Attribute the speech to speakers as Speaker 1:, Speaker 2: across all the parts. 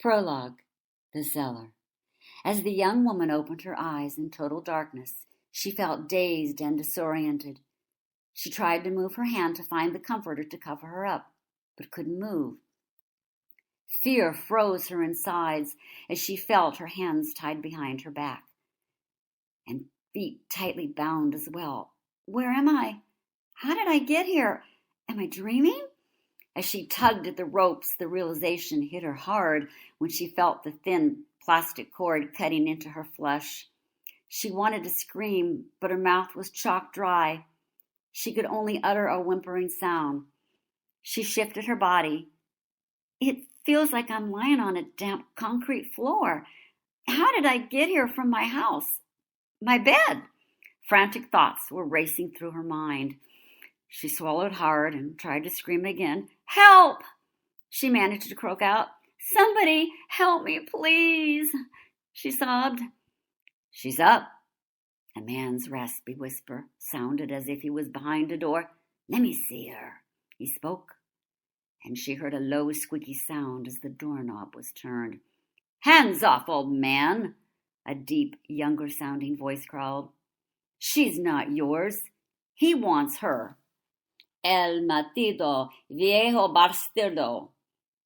Speaker 1: Prologue. The Cellar. As the young woman opened her eyes in total darkness, she felt dazed and disoriented. She tried to move her hand to find the comforter to cover her up, but couldn't move. Fear froze her insides as she felt her hands tied behind her back, and feet tightly bound as well. Where am I? How did I get here? Am I dreaming? As she tugged at the ropes, the realization hit her hard when she felt the thin plastic cord cutting into her flesh. She wanted to scream, but her mouth was chalk dry. She could only utter a whimpering sound. She shifted her body. It feels like I'm lying on a damp concrete floor. How did I get here from my house? My bed? Frantic thoughts were racing through her mind. She swallowed hard and tried to scream again. Help! She managed to croak out. Somebody help me, please, she sobbed. She's up. A man's raspy whisper sounded as if he was behind a door. Let me see her, he spoke, and she heard a low, squeaky sound as the doorknob was turned. Hands off, old man, a deep, younger-sounding voice growled. She's not yours. He wants her. El matido, viejo bastardo.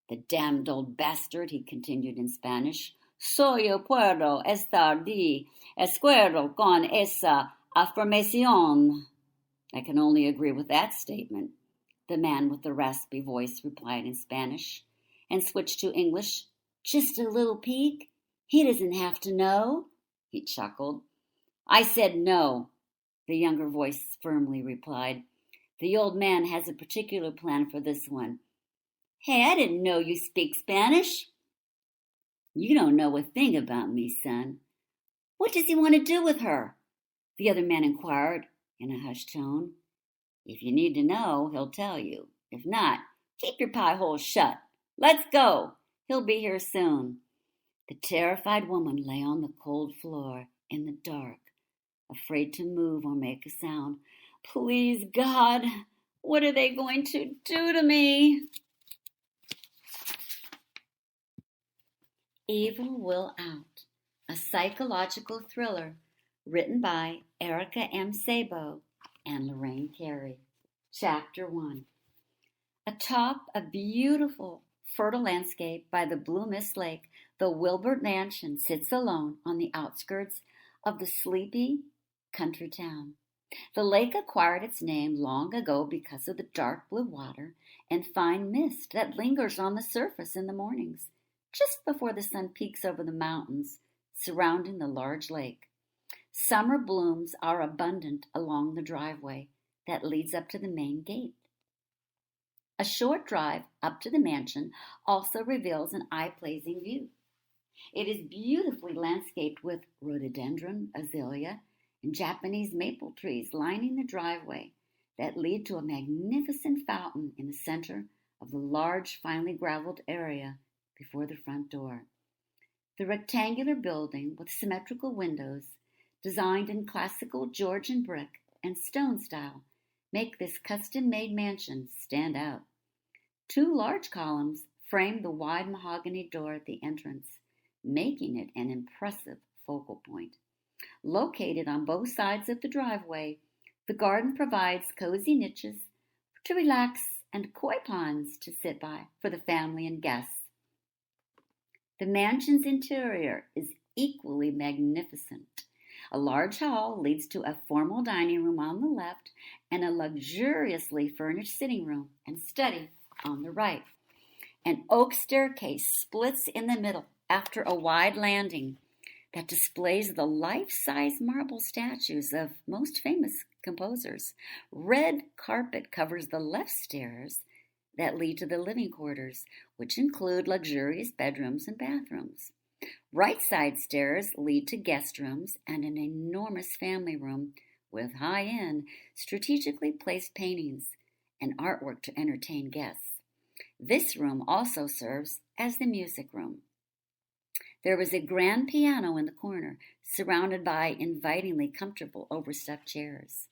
Speaker 1: The damned old bastard, he continued in Spanish. Soy puedo estar de acuerdo con esa afirmación. I can only agree with that statement, the man with the raspy voice replied in Spanish, and switched to English. Just a little peek? He doesn't have to know, he chuckled. I said no, the younger voice firmly replied. The old man has a particular plan for this one. Hey, I didn't know you speak Spanish. You don't know a thing about me, son. What does he want to do with her? The other man inquired in a hushed tone. If you need to know, he'll tell you. If not, keep your pie hole shut. Let's go. He'll be here soon. The terrified woman lay on the cold floor in the dark, afraid to move or make a sound. Please, God, what are they going to do to me? Evil Will Out, a psychological thriller written by Erica M. Sabo and Lorraine Carey. Chapter 1. Atop a beautiful, fertile landscape by the Blue Mist Lake, the Wilbert Mansion sits alone on the outskirts of the sleepy country town. The lake acquired its name long ago because of the dark blue water and fine mist that lingers on the surface in the mornings, just before the sun peeks over the mountains surrounding the large lake. Summer blooms are abundant along the driveway that leads up to the main gate. A short drive up to the mansion also reveals an eye-pleasing view. It is beautifully landscaped with rhododendron, azalea, and Japanese maple trees lining the driveway that lead to a magnificent fountain in the center of the large, finely graveled area before the front door. The rectangular building with symmetrical windows, designed in classical Georgian brick and stone style, make this custom-made mansion stand out. Two large columns frame the wide mahogany door at the entrance, making it an impressive focal point. Located on both sides of the driveway, the garden provides cozy niches to relax and koi ponds to sit by for the family and guests. The mansion's interior is equally magnificent. A large hall leads to a formal dining room on the left and a luxuriously furnished sitting room and study on the right. An oak staircase splits in the middle after a wide landing that displays the life-size marble statues of most famous composers. Red carpet covers the left stairs that lead to the living quarters, which include luxurious bedrooms and bathrooms. Right side stairs lead to guest rooms and an enormous family room with high-end, strategically placed paintings and artwork to entertain guests. This room also serves as the music room. There was a grand piano in the corner, surrounded by invitingly comfortable overstuffed chairs.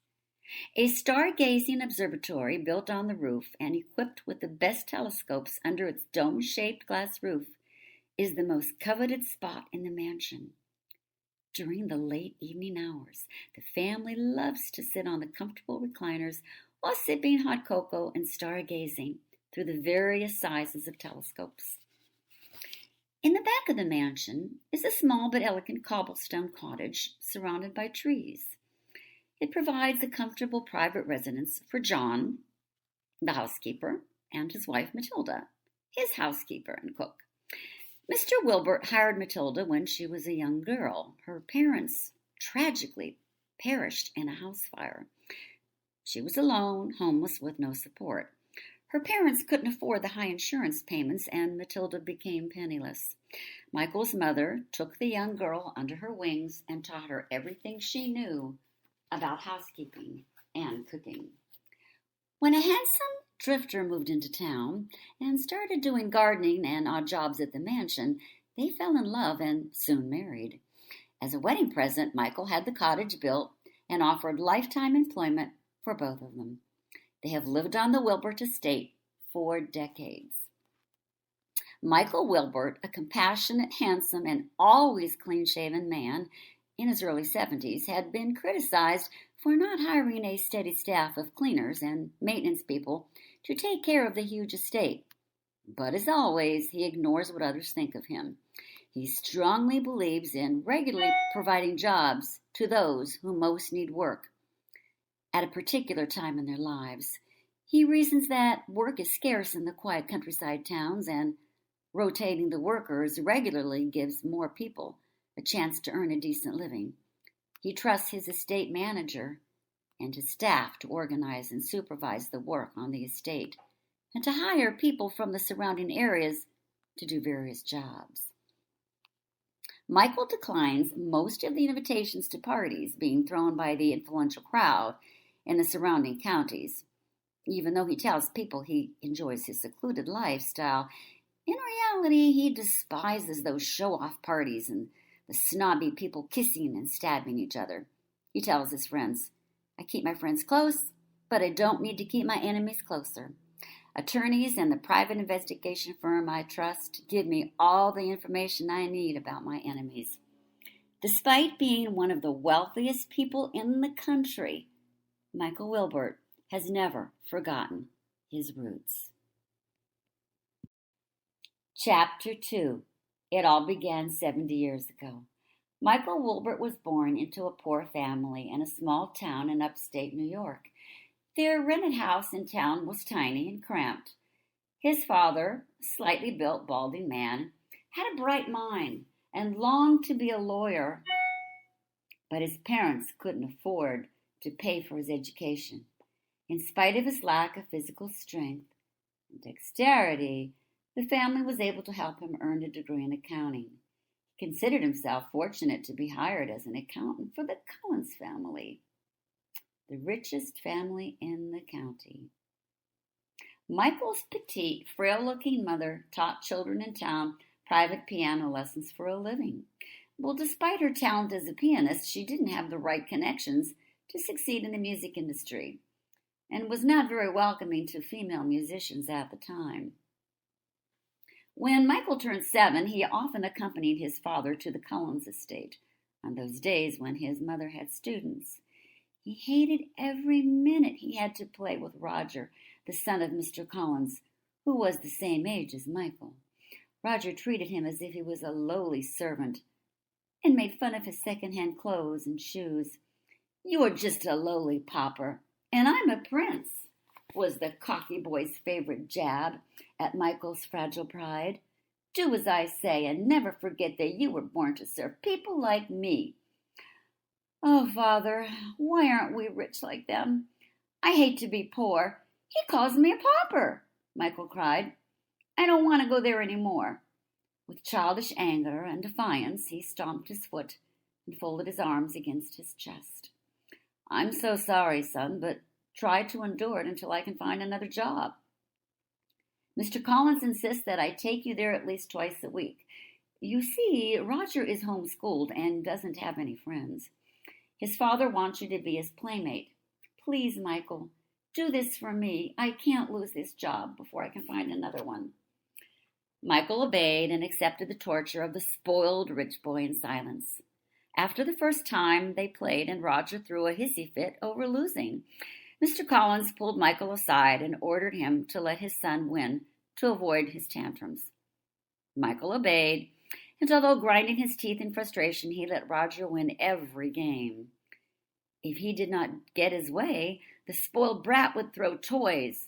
Speaker 1: A stargazing observatory built on the roof and equipped with the best telescopes under its dome-shaped glass roof is the most coveted spot in the mansion. During the late evening hours, the family loves to sit on the comfortable recliners while sipping hot cocoa and stargazing through the various sizes of telescopes. In the back of the mansion is a small but elegant cobblestone cottage surrounded by trees. It provides a comfortable private residence for John, the housekeeper, and his wife Matilda, his housekeeper and cook. Mr. Wilbert hired Matilda when she was a young girl. Her parents tragically perished in a house fire. She was alone, homeless, with no support. Her parents couldn't afford the high insurance payments, and Matilda became penniless. Michael's mother took the young girl under her wings and taught her everything she knew about housekeeping and cooking. When a handsome drifter moved into town and started doing gardening and odd jobs at the mansion, they fell in love and soon married. As a wedding present, Michael had the cottage built and offered lifetime employment for both of them. They have lived on the Wilbert estate for decades. Michael Wilbert, a compassionate, handsome, and always clean-shaven man in his early 70s, had been criticized for not hiring a steady staff of cleaners and maintenance people to take care of the huge estate. But as always, he ignores what others think of him. He strongly believes in regularly providing jobs to those who most need work at a particular time in their lives. He reasons that work is scarce in the quiet countryside towns, and rotating the workers regularly gives more people a chance to earn a decent living. He trusts his estate manager and his staff to organize and supervise the work on the estate and to hire people from the surrounding areas to do various jobs. Michael declines most of the invitations to parties being thrown by the influential crowd in the surrounding counties. Even though he tells people he enjoys his secluded lifestyle, in reality he despises those show-off parties and the snobby people kissing and stabbing each other. He tells his friends, "I keep my friends close, but I don't need to keep my enemies closer. Attorneys and the private investigation firm I trust give me all the information I need about my enemies." Despite being one of the wealthiest people in the country, Michael Wilbert has never forgotten his roots. Chapter 2. It all began 70 years ago. Michael Wilbert was born into a poor family in a small town in upstate New York. Their rented house in town was tiny and cramped. His father, a slightly built, balding man, had a bright mind and longed to be a lawyer, but his parents couldn't afford to pay for his education. In spite of his lack of physical strength and dexterity, the family was able to help him earn a degree in accounting. He considered himself fortunate to be hired as an accountant for the Collins family, the richest family in the county. Michael's petite, frail-looking mother taught children in town private piano lessons for a living. Well, despite her talent as a pianist, she didn't have the right connections to succeed in the music industry and was not very welcoming to female musicians at the time. When Michael turned 7, he often accompanied his father to the Collins estate on those days when his mother had students. He hated every minute he had to play with Roger, the son of Mr. Collins, who was the same age as Michael. Roger treated him as if he was a lowly servant and made fun of his second-hand clothes and shoes. "You are just a lowly pauper, and I'm a prince," was the cocky boy's favorite jab at Michael's fragile pride. "Do as I say, and never forget that you were born to serve people like me." "Oh, Father, why aren't we rich like them? I hate to be poor. He calls me a pauper," Michael cried. "I don't want to go there any more." With childish anger and defiance, he stomped his foot and folded his arms against his chest. "I'm so sorry, son, but try to endure it until I can find another job. Mr. Collins insists that I take you there at least twice a week. You see, Roger is homeschooled and doesn't have any friends. His father wants you to be his playmate. Please, Michael, do this for me. I can't lose this job before I can find another one." Michael obeyed and accepted the torture of the spoiled rich boy in silence. After the first time they played and Roger threw a hissy fit over losing, Mr. Collins pulled Michael aside and ordered him to let his son win to avoid his tantrums. Michael obeyed, and although grinding his teeth in frustration, he let Roger win every game. If he did not get his way, the spoiled brat would throw toys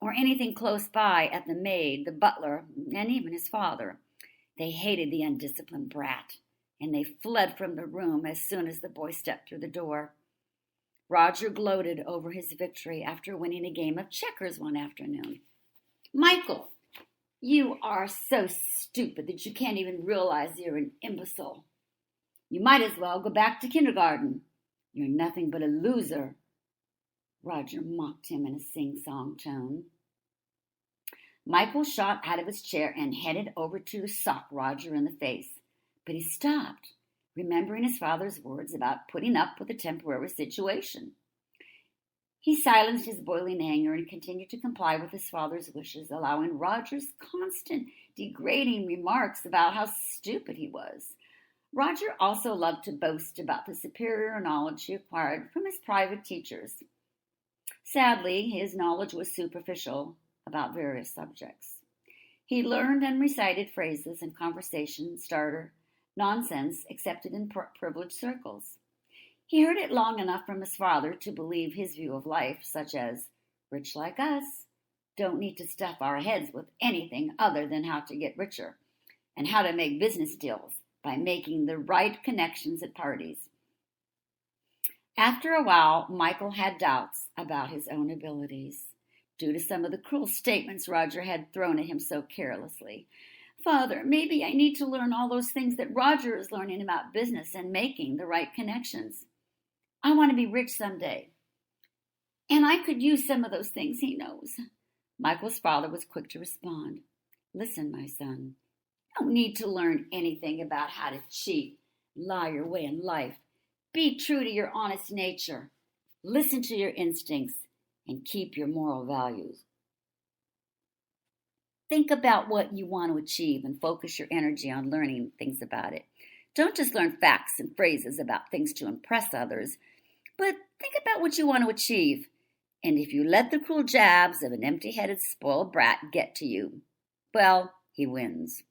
Speaker 1: or anything close by at the maid, the butler, and even his father. They hated the undisciplined brat, and they fled from the room as soon as the boy stepped through the door. Roger gloated over his victory after winning a game of checkers one afternoon. "Michael, you are so stupid that you can't even realize you're an imbecile. You might as well go back to kindergarten. You're nothing but a loser," Roger mocked him in a sing-song tone. Michael shot out of his chair and headed over to sock Roger in the face, but he stopped, remembering his father's words about putting up with a temporary situation. He silenced his boiling anger and continued to comply with his father's wishes, allowing Roger's constant degrading remarks about how stupid he was. Roger also loved to boast about the superior knowledge he acquired from his private teachers. Sadly, his knowledge was superficial about various subjects. He learned and recited phrases and conversation starter nonsense accepted in privileged circles. He heard it long enough from his father to believe his view of life, such as, "Rich like us don't need to stuff our heads with anything other than how to get richer and how to make business deals by making the right connections at parties." After a while, Michael had doubts about his own abilities, due to some of the cruel statements Roger had thrown at him so carelessly. "Father, maybe I need to learn all those things that Roger is learning about business and making the right connections. I want to be rich someday, and I could use some of those things he knows." Michael's father was quick to respond. "Listen, my son, you don't need to learn anything about how to cheat, lie your way in life. Be true to your honest nature. Listen to your instincts and keep your moral values. Think about what you want to achieve and focus your energy on learning things about it. Don't just learn facts and phrases about things to impress others, but think about what you want to achieve. And if you let the cruel jabs of an empty-headed spoiled brat get to you, well, he wins.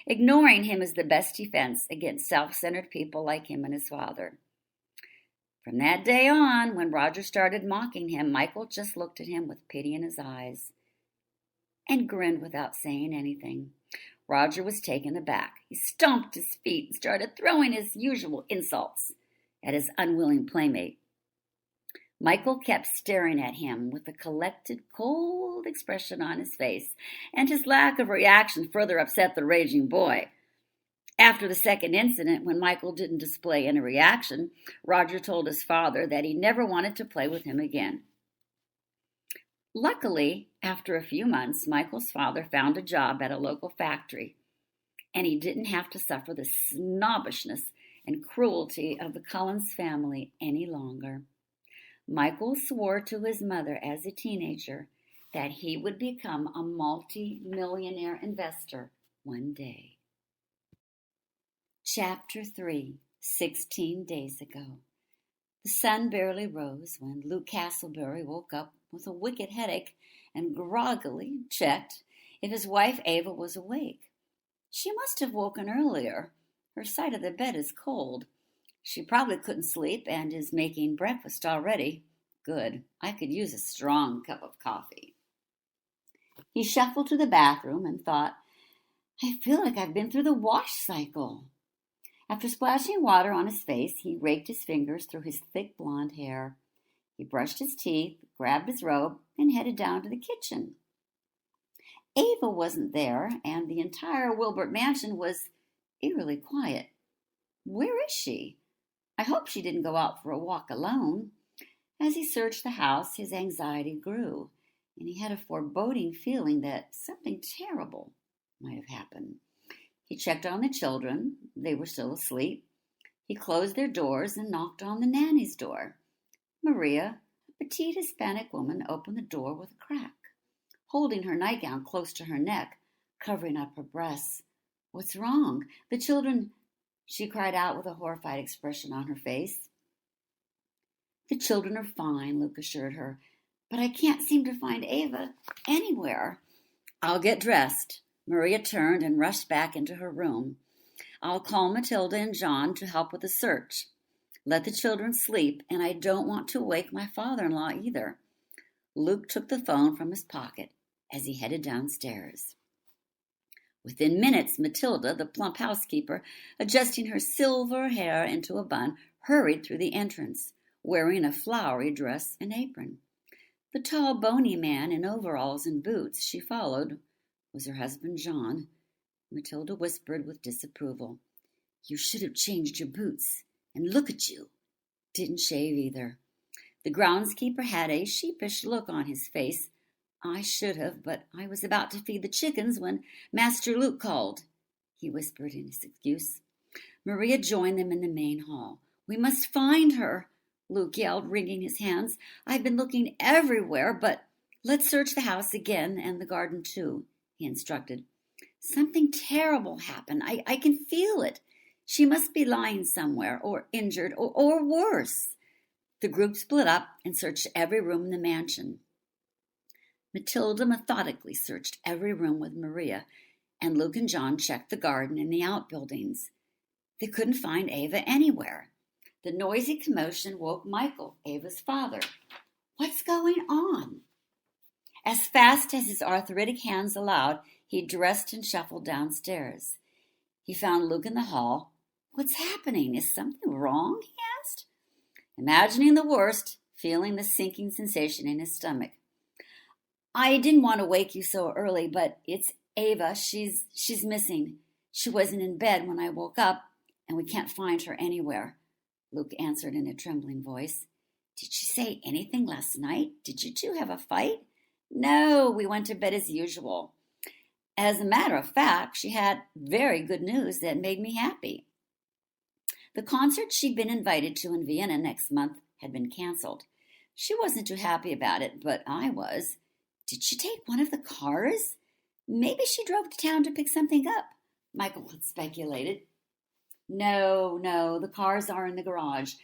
Speaker 1: Ignoring him is the best defense against self-centered people like him and his father." From that day on, when Roger started mocking him, Michael just looked at him with pity in his eyes and grinned without saying anything. Roger was taken aback. He stomped his feet and started throwing his usual insults at his unwilling playmate. Michael kept staring at him with a collected, cold expression on his face, and his lack of reaction further upset the raging boy. After the second incident, when Michael didn't display any reaction, Roger told his father that he never wanted to play with him again. Luckily, after a few months, Michael's father found a job at a local factory, and he didn't have to suffer the snobbishness and cruelty of the Collins family any longer. Michael swore to his mother as a teenager that he would become a multi-millionaire investor one day. Chapter 3, 16 days ago. The sun barely rose when Luke Castleberry woke up with a wicked headache and groggily checked if his wife Ava was awake. She must have woken earlier. Her side of the bed is cold. She probably couldn't sleep and is making breakfast already. Good. I could use a strong cup of coffee. He shuffled to the bathroom and thought, "I feel like I've been through the wash cycle." After splashing water on his face, he raked his fingers through his thick blonde hair. He brushed his teeth, grabbed his robe, and headed down to the kitchen. Ava wasn't there, and the entire Wilbert mansion was eerily quiet. Where is she? I hope she didn't go out for a walk alone. As he searched the house, his anxiety grew, and he had a foreboding feeling that something terrible might have happened. He checked on the children. They were still asleep. He closed their doors and knocked on the nanny's door. Maria, a petite Hispanic woman, opened the door with a crack. Holding her nightgown close to her neck, covering up her breasts. "What's wrong? The children," she cried out with a horrified expression on her face. "The children are fine," Luke assured her, "but I can't seem to find Ava anywhere." "I'll get dressed." Maria turned and rushed back into her room. "I'll call Matilda and John to help with the search. Let the children sleep, and I don't want to wake my father-in-law either." Luke took the phone from his pocket as he headed downstairs. Within minutes, Matilda, the plump housekeeper, adjusting her silver hair into a bun, hurried through the entrance, wearing a flowery dress and apron. The tall, bony man in overalls and boots she followed was her husband, John. Matilda whispered with disapproval, "You should have changed your boots. And look at you. Didn't shave either." The groundskeeper had a sheepish look on his face. "I should have, but I was about to feed the chickens when Master Luke called," he whispered in his excuse. Maria joined them in the main hall. "We must find her," Luke yelled, wringing his hands. "I've been looking everywhere, but let's search the house again and the garden too," he instructed. "Something terrible happened. I can feel it. She must be lying somewhere, or injured, or worse." The group split up and searched every room in the mansion. Matilda methodically searched every room with Maria, and Luke and John checked the garden and the outbuildings. They couldn't find Ava anywhere. The noisy commotion woke Michael, Ava's father. "What's going on?" As fast as his arthritic hands allowed, he dressed and shuffled downstairs. He found Luke in the hall. "What's happening? Is something wrong?" he asked. Imagining the worst, feeling the sinking sensation in his stomach. "I didn't want to wake you so early, but it's Ava. She's missing. She wasn't in bed when I woke up, and we can't find her anywhere," Luke answered in a trembling voice. "Did she say anything last night? Did you two have a fight?" "No, we went to bed as usual. As a matter of fact, she had very good news that made me happy. The concert she'd been invited to in Vienna next month had been canceled. She wasn't too happy about it, but I was. Did she take one of the cars? Maybe she drove to town to pick something up," Michael had speculated. No, the cars are in the garage.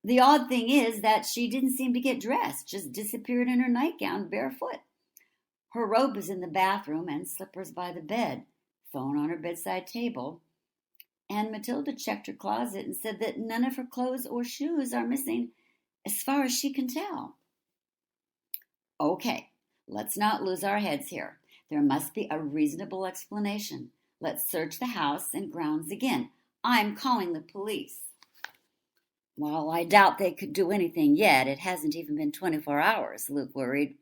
Speaker 1: The odd thing is that she didn't seem to get dressed, just disappeared in her nightgown barefoot. Her robe is in the bathroom and slippers by the bed, phone on her bedside table. And Matilda checked her closet and said that none of her clothes or shoes are missing, as far as she can tell." "Okay, let's not lose our heads here. There must be a reasonable explanation. Let's search the house and grounds again. I'm calling the police." "Well, I doubt they could do anything yet. It hasn't even been 24 hours, Luke worried.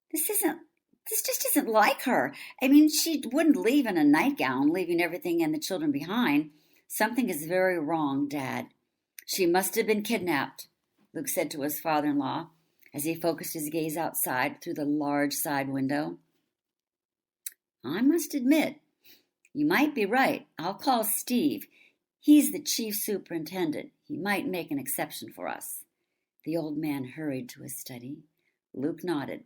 Speaker 1: This just isn't like her. I mean, she wouldn't leave in a nightgown, leaving everything and the children behind. Something is very wrong, Dad. She must have been kidnapped," Luke said to his father-in-law as he focused his gaze outside through the large side window. "I must admit, you might be right. I'll call Steve. He's the chief superintendent. He might make an exception for us." The old man hurried to his study. Luke nodded.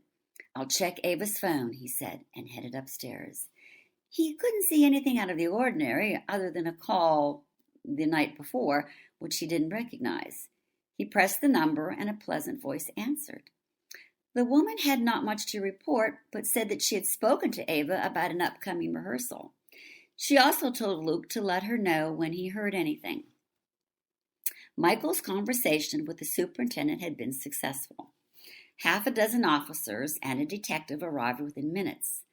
Speaker 1: "I'll check Ava's phone," he said, and headed upstairs. He couldn't see anything out of the ordinary other than a call the night before, which he didn't recognize. He pressed the number, and a pleasant voice answered. The woman had not much to report, but said that she had spoken to Ava about an upcoming rehearsal. She also told Luke to let her know when he heard anything. Michael's conversation with the superintendent had been successful. Half a dozen officers and a detective arrived within minutes.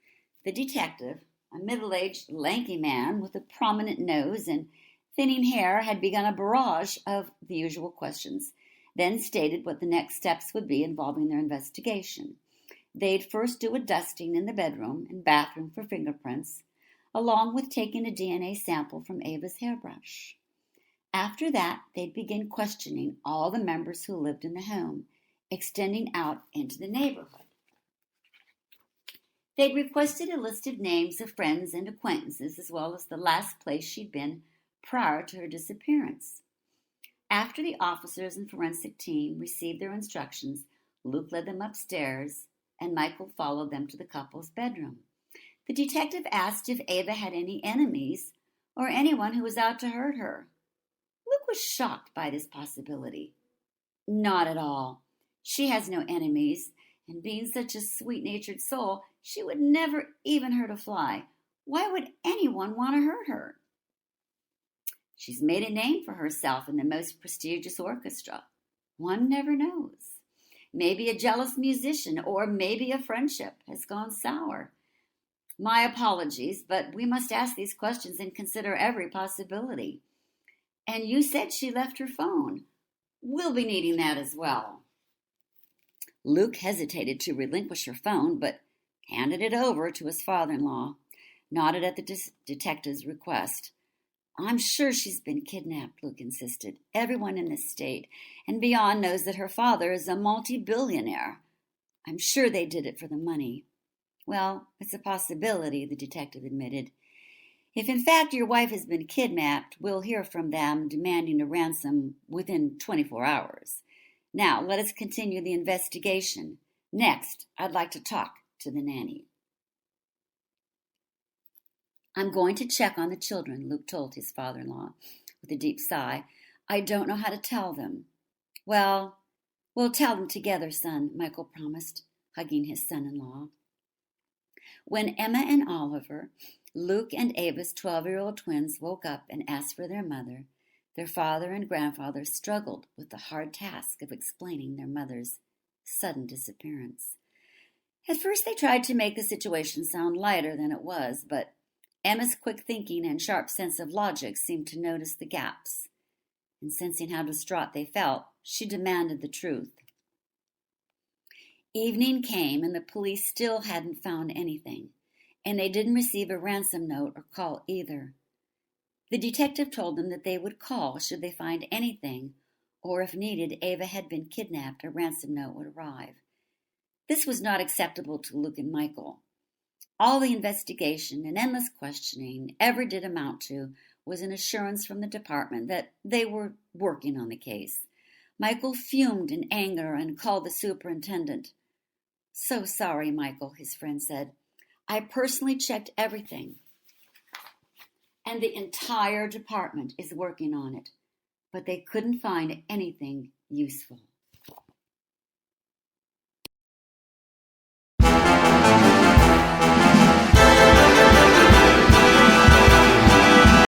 Speaker 1: The detective, a middle-aged, lanky man with a prominent nose and thinning hair, had begun a barrage of the usual questions, then stated what the next steps would be involving their investigation. They'd first do a dusting in the bedroom and bathroom for fingerprints, along with taking a DNA sample from Ava's hairbrush. After that, they'd begin questioning all the members who lived in the home, extending out into the neighborhood. They'd requested a list of names of friends and acquaintances, as well as the last place she'd been prior to her disappearance. After the officers and forensic team received their instructions, Luke led them upstairs, and Michael followed them to the couple's bedroom. The detective asked if Ava had any enemies or anyone who was out to hurt her. Luke was shocked by this possibility. Not at all. She has no enemies, and being such a sweet-natured soul, she would never even hurt a fly. Why would anyone want to hurt her? She's made a name for herself in the most prestigious orchestra. One never knows. Maybe a jealous musician, or maybe a friendship has gone sour. My apologies, but we must ask these questions and consider every possibility. And you said she left her phone. We'll be needing that as well. Luke hesitated to relinquish her phone, but handed it over to his father-in-law, nodded at the detective's request. I'm sure she's been kidnapped, Luke insisted. Everyone in this state and beyond knows that her father is a multi-billionaire. I'm sure they did it for the money. Well, it's a possibility, the detective admitted. If in fact your wife has been kidnapped, we'll hear from them demanding a ransom within 24 hours. Now, let us continue the investigation. Next, I'd like to talk to the nanny. I'm going to check on the children, Luke told his father-in-law with a deep sigh. I don't know how to tell them. Well, we'll tell them together, son, Michael promised, hugging his son-in-law. When Emma and Oliver, Luke and Ava's 12-year-old twins, woke up and asked for their mother, their father and grandfather struggled with the hard task of explaining their mother's sudden disappearance. At first they tried to make the situation sound lighter than it was, but Emma's quick thinking and sharp sense of logic seemed to notice the gaps. And sensing how distraught they felt, she demanded the truth. Evening came and the police still hadn't found anything, and they didn't receive a ransom note or call either. The detective told them that they would call should they find anything, or if needed, Ava had been kidnapped, a ransom note would arrive. This was not acceptable to Luke and Michael. All the investigation and endless questioning ever did amount to was an assurance from the department that they were working on the case. Michael fumed in anger and called the superintendent. So sorry, Michael, his friend said. I personally checked everything, and the entire department is working on it, but they couldn't find anything useful.